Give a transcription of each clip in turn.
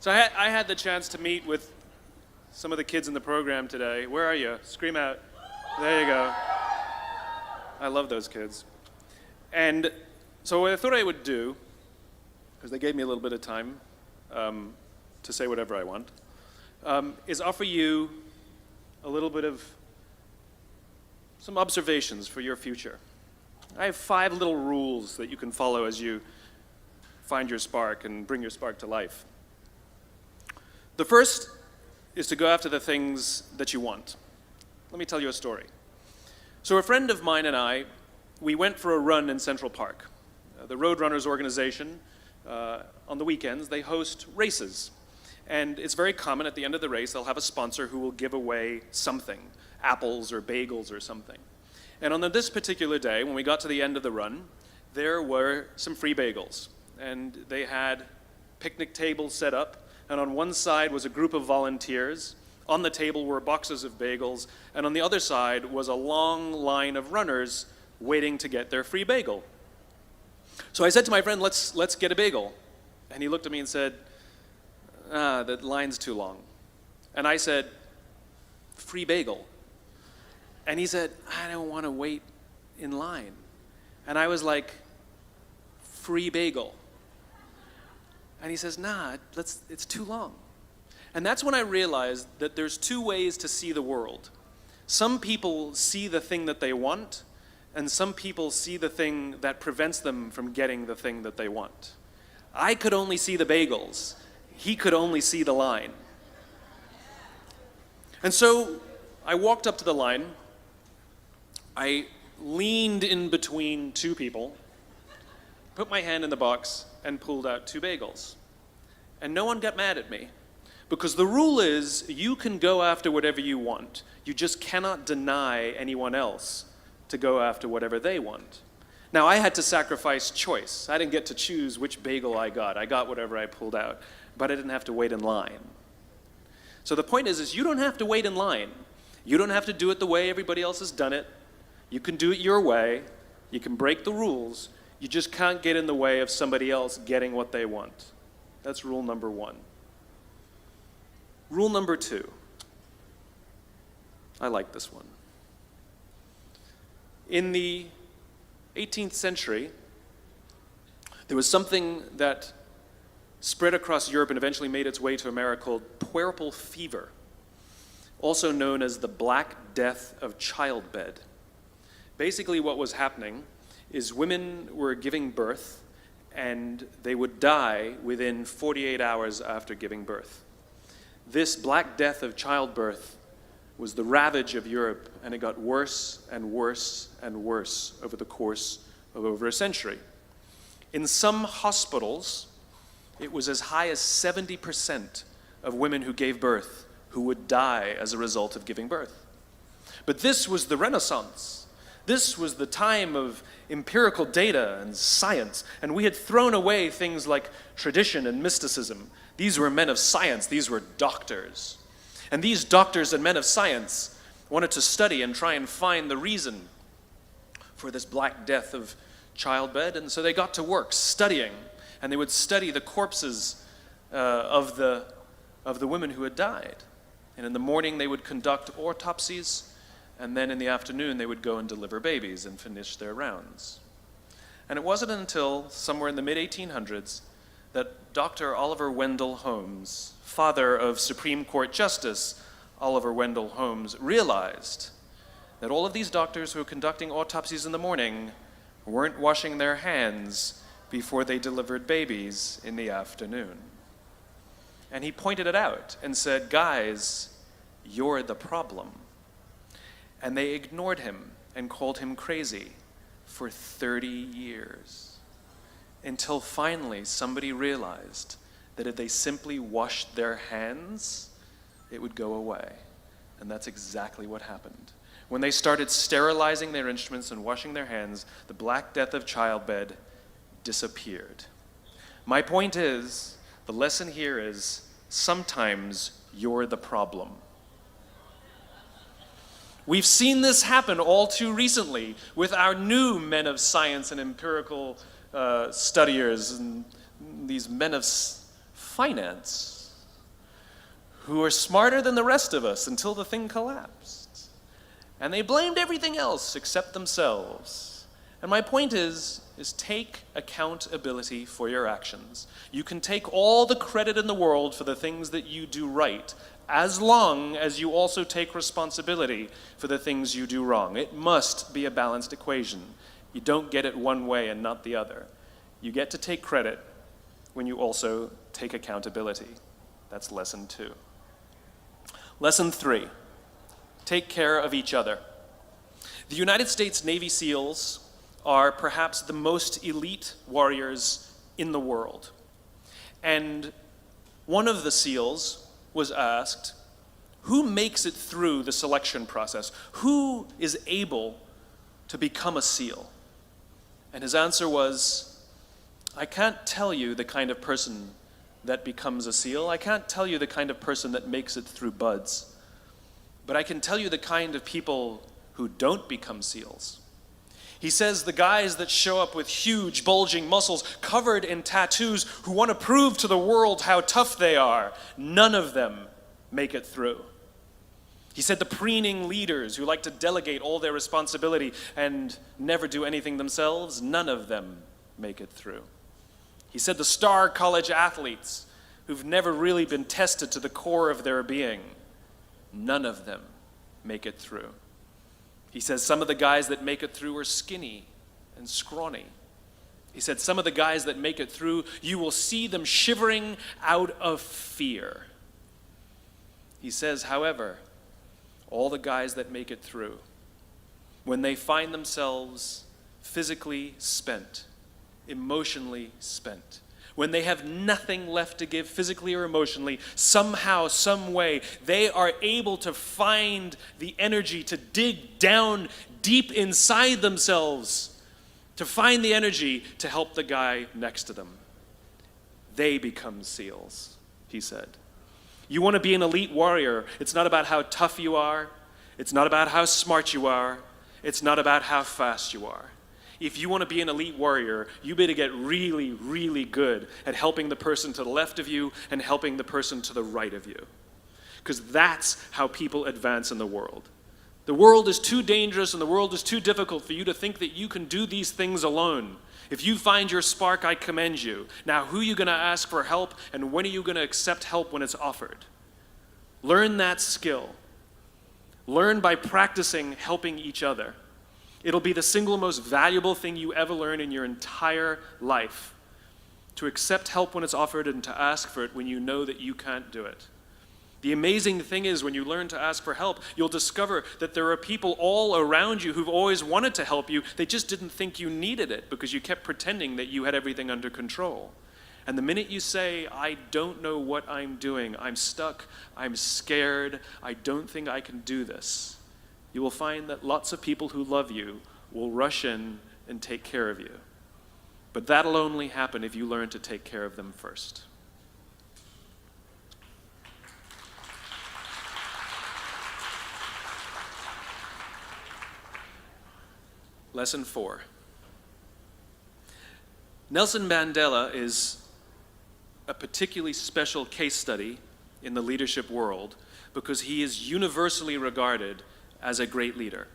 So I had the chance to meet with some of the kids in the program today. Where are you? Scream out. There you go. I love those kids. And so what I thought I would do, because they gave me a little bit of time to say whatever I want, is offer you a little bit of some observations for your future. I have 5 little rules that you can follow as you find your spark and bring your spark to life. The first is to go after the things that you want. Let me tell you a story. So a friend of mine and I, we went for a run in Central Park. The Roadrunners organization, on the weekends, they host races. And it's very common at the end of the race, they'll have a sponsor who will give away something, apples or bagels or something. And on this particular day, when we got to the end of the run, there were some free bagels. And they had picnic tables set up, and on one side was a group of volunteers. On the table were boxes of bagels, and on the other side was a long line of runners waiting to get their free bagel. So I said to my friend, let's get a bagel. And he looked at me and said, the line's too long. And I said, free bagel. And he said, I don't want to wait in line. And I was like, free bagel. And he says, nah, it's too long. And that's when I realized that there's 2 ways to see the world. Some people see the thing that they want, and some people see the thing that prevents them from getting the thing that they want. I could only see the bagels. He could only see the line. And so I walked up to the line. I leaned in between 2 people, put my hand in the box, and pulled out 2 bagels. And no one got mad at me, because the rule is you can go after whatever you want. You just cannot deny anyone else to go after whatever they want. Now, I had to sacrifice choice. I didn't get to choose which bagel I got. I got whatever I pulled out, but I didn't have to wait in line. So the point is you don't have to wait in line. You don't have to do it the way everybody else has done it. You can do it your way. You can break the rules. You just can't get in the way of somebody else getting what they want. That's rule number 1. Rule number 2. I like this one. In the 18th century, there was something that spread across Europe and eventually made its way to America called puerperal fever, also known as the Black Death of childbed. Basically what was happening is women were giving birth and they would die within 48 hours after giving birth. This Black Death of childbirth was the ravage of Europe, and it got worse and worse and worse over the course of over a century. In some hospitals, it was as high as 70% of women who gave birth who would die as a result of giving birth. But this was the Renaissance. This was the time of empirical data and science, and we had thrown away things like tradition and mysticism. These were men of science. These were doctors. And these doctors and men of science wanted to study and try and find the reason for this Black Death of childbed, and so they got to work studying, and they would study the corpses of the women who had died. And in the morning they would conduct autopsies, and then in the afternoon they would go and deliver babies and finish their rounds. And it wasn't until somewhere in the mid-1800s that Dr. Oliver Wendell Holmes, father of Supreme Court Justice Oliver Wendell Holmes, realized that all of these doctors who were conducting autopsies in the morning weren't washing their hands before they delivered babies in the afternoon. And he pointed it out and said, guys, you're the problem. And they ignored him and called him crazy for 30 years. Until finally somebody realized that if they simply washed their hands, it would go away. And that's exactly what happened. When they started sterilizing their instruments and washing their hands, the Black Death of childbed disappeared. My point is, the lesson here is, sometimes you're the problem. We've seen this happen all too recently with our new men of science and empirical studiers and these men of finance. who were smarter than the rest of us until the thing collapsed. And they blamed everything else except themselves. And my point is take accountability for your actions. You can take all the credit in the world for the things that you do right, as long as you also take responsibility for the things you do wrong. It must be a balanced equation. You don't get it one way and not the other. You get to take credit when you also take accountability. That's lesson 2. Lesson 3, take care of each other. The United States Navy SEALs are perhaps the most elite warriors in the world. And one of the SEALs was asked, who makes it through the selection process? Who is able to become a SEAL? And his answer was, I can't tell you the kind of person that becomes a SEAL. I can't tell you the kind of person that makes it through BUD/S. But I can tell you the kind of people who don't become SEALs. He says the guys that show up with huge, bulging muscles, covered in tattoos, who want to prove to the world how tough they are, none of them make it through. He said the preening leaders who like to delegate all their responsibility and never do anything themselves, none of them make it through. He said the star college athletes who've never really been tested to the core of their being, none of them make it through. He says some of the guys that make it through are skinny and scrawny. He said some of the guys that make it through, you will see them shivering out of fear. He says, however, all the guys that make it through, when they find themselves physically spent, emotionally spent, when they have nothing left to give physically or emotionally, somehow, some way, they are able to find the energy to dig down deep inside themselves, to find the energy to help the guy next to them. They become SEALs, he said. You want to be an elite warrior. It's not about how tough you are. It's not about how smart you are. It's not about how fast you are. If you want to be an elite warrior, you better get really, really good at helping the person to the left of you and helping the person to the right of you. Because that's how people advance in the world. The world is too dangerous and the world is too difficult for you to think that you can do these things alone. If you find your spark, I commend you. Now, who are you going to ask for help, and when are you going to accept help when it's offered? Learn that skill. Learn by practicing helping each other. It'll be the single most valuable thing you ever learn in your entire life. To accept help when it's offered and to ask for it when you know that you can't do it. The amazing thing is when you learn to ask for help, you'll discover that there are people all around you who've always wanted to help you. They just didn't think you needed it because you kept pretending that you had everything under control. And the minute you say, I don't know what I'm doing, I'm stuck, I'm scared, I don't think I can do this, you will find that lots of people who love you will rush in and take care of you. But that'll only happen if you learn to take care of them first. Lesson 4. Nelson Mandela is a particularly special case study in the leadership world because he is universally regarded as a great leader.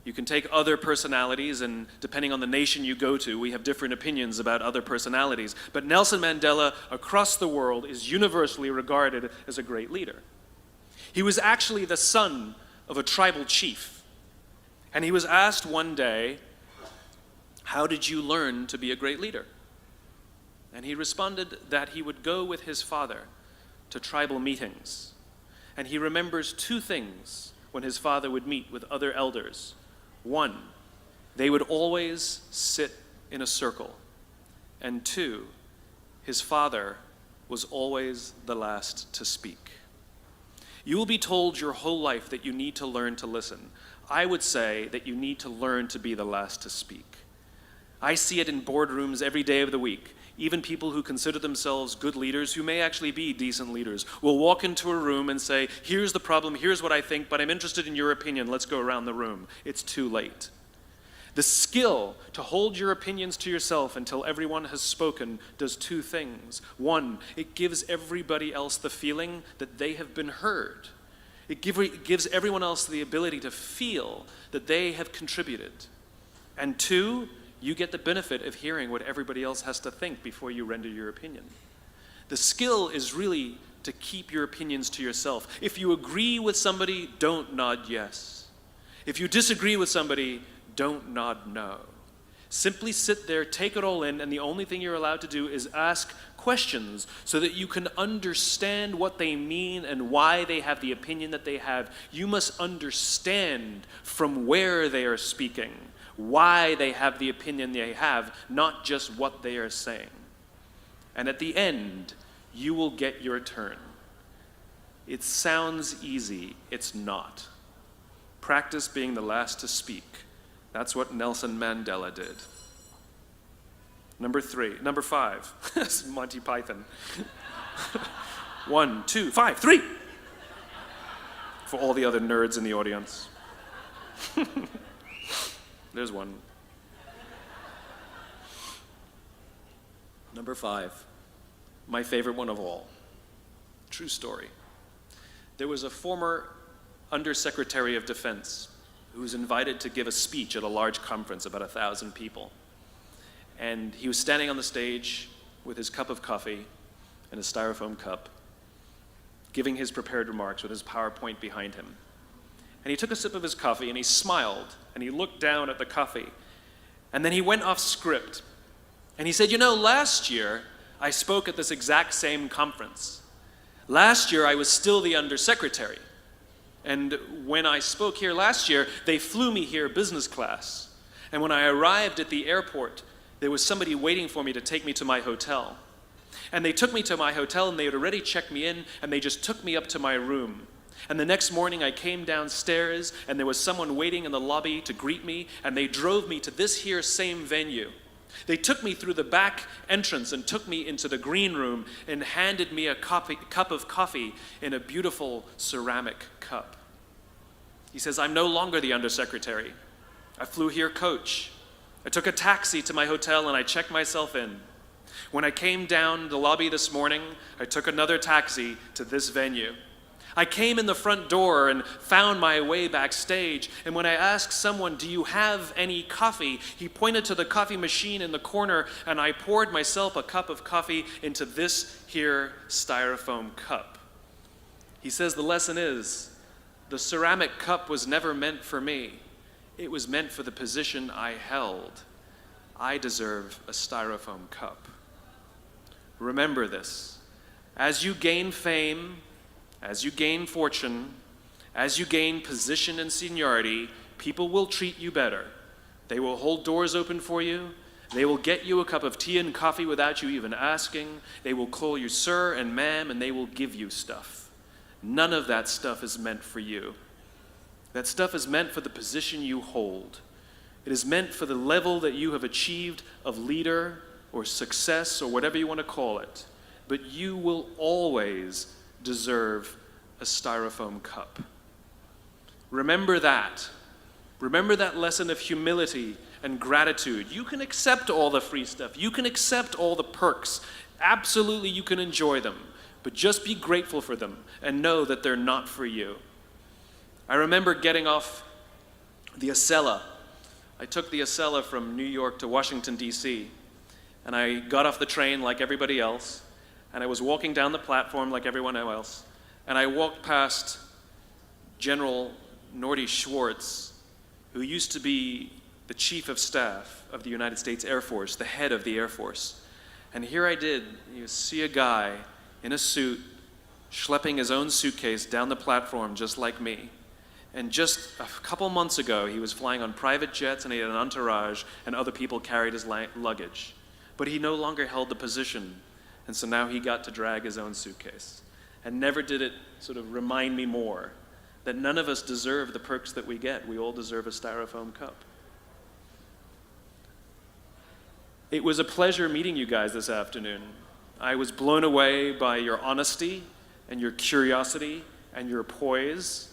You can take other personalities, and depending on the nation you go to, we have different opinions about other personalities. But Nelson Mandela, across the world, is universally regarded as a great leader. He was actually the son of a tribal chief. And he was asked one day, how did you learn to be a great leader? And he responded that he would go with his father to tribal meetings. And he remembers two things when his father would meet with other elders. One, they would always sit in a circle. And two, his father was always the last to speak. You will be told your whole life that you need to learn to listen. I would say that you need to learn to be the last to speak. I see it in boardrooms every day of the week. Even people who consider themselves good leaders, who may actually be decent leaders, will walk into a room and say, here's the problem, here's what I think, but I'm interested in your opinion, let's go around the room. It's too late. The skill to hold your opinions to yourself until everyone has spoken does two things. One, it gives everybody else the feeling that they have been heard. It gives everyone else the ability to feel that they have contributed. And two, you get the benefit of hearing what everybody else has to think before you render your opinion. The skill is really to keep your opinions to yourself. If you agree with somebody, don't nod yes. If you disagree with somebody, don't nod no. Simply sit there, take it all in, and the only thing you're allowed to do is ask questions so that you can understand what they mean and why they have the opinion that they have. You must understand from where they are speaking, why they have the opinion they have, not just what they are saying. And at the end, you will get your turn. It sounds easy, it's not. Practice being the last to speak. That's what Nelson Mandela did. Number 5. This is Monty Python. 1, 2, 5, 3. For all the other nerds in the audience. There's one. Number 5. My favorite one of all. True story. There was a former Undersecretary of Defense who was invited to give a speech at a large conference, about 1,000 people. And he was standing on the stage with his cup of coffee and his styrofoam cup, giving his prepared remarks with his PowerPoint behind him. And he took a sip of his coffee and he smiled and he looked down at the coffee. And then he went off script. And he said, you know, last year I spoke at this exact same conference. Last year I was still the Undersecretary. And when I spoke here last year, they flew me here business class. And when I arrived at the airport, there was somebody waiting for me to take me to my hotel. And they took me to my hotel and they had already checked me in and they just took me up to my room. And the next morning I came downstairs and there was someone waiting in the lobby to greet me and they drove me to this here same venue. They took me through the back entrance and took me into the green room and handed me a cup of coffee in a beautiful ceramic cup. He says, I'm no longer the Undersecretary. I flew here coach. I took a taxi to my hotel and I checked myself in. When I came down the lobby this morning, I took another taxi to this venue. I came in the front door and found my way backstage, and when I asked someone, do you have any coffee? He pointed to the coffee machine in the corner, and I poured myself a cup of coffee into this here styrofoam cup. He says the lesson is, the ceramic cup was never meant for me. It was meant for the position I held. I deserve a styrofoam cup. Remember this. As you gain fame, as you gain fortune, as you gain position and seniority, people will treat you better. They will hold doors open for you. They will get you a cup of tea and coffee without you even asking. They will call you sir and ma'am, and they will give you stuff. None of that stuff is meant for you. That stuff is meant for the position you hold. It is meant for the level that you have achieved of leader or success or whatever you want to call it. But you will always deserve a styrofoam cup. Remember that. Remember that lesson of humility and gratitude. You can accept all the free stuff. You can accept all the perks. Absolutely, you can enjoy them. But just be grateful for them and know that they're not for you. I remember getting off the Acela. I took the Acela from New York to Washington, D.C. And I got off the train like everybody else. And I was walking down the platform like everyone else. And I walked past General Norty Schwartz, who used to be the Chief of Staff of the United States Air Force, the head of the Air Force. And here I did, you see a guy in a suit, schlepping his own suitcase down the platform just like me. And just a couple months ago, he was flying on private jets and he had an entourage and other people carried his luggage. But he no longer held the position, and so now he got to drag his own suitcase. And never did it sort of remind me more that none of us deserve the perks that we get. We all deserve a styrofoam cup. It was a pleasure meeting you guys this afternoon. I was blown away by your honesty and your curiosity and your poise.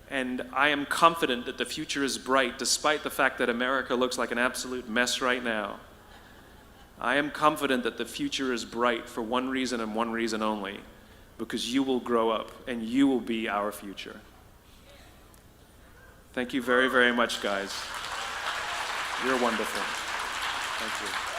And I am confident that the future is bright, despite the fact that America looks like an absolute mess right now. I am confident that the future is bright for one reason and one reason only, because you will grow up and you will be our future. Thank you very, very much, guys. You're wonderful. Thank you.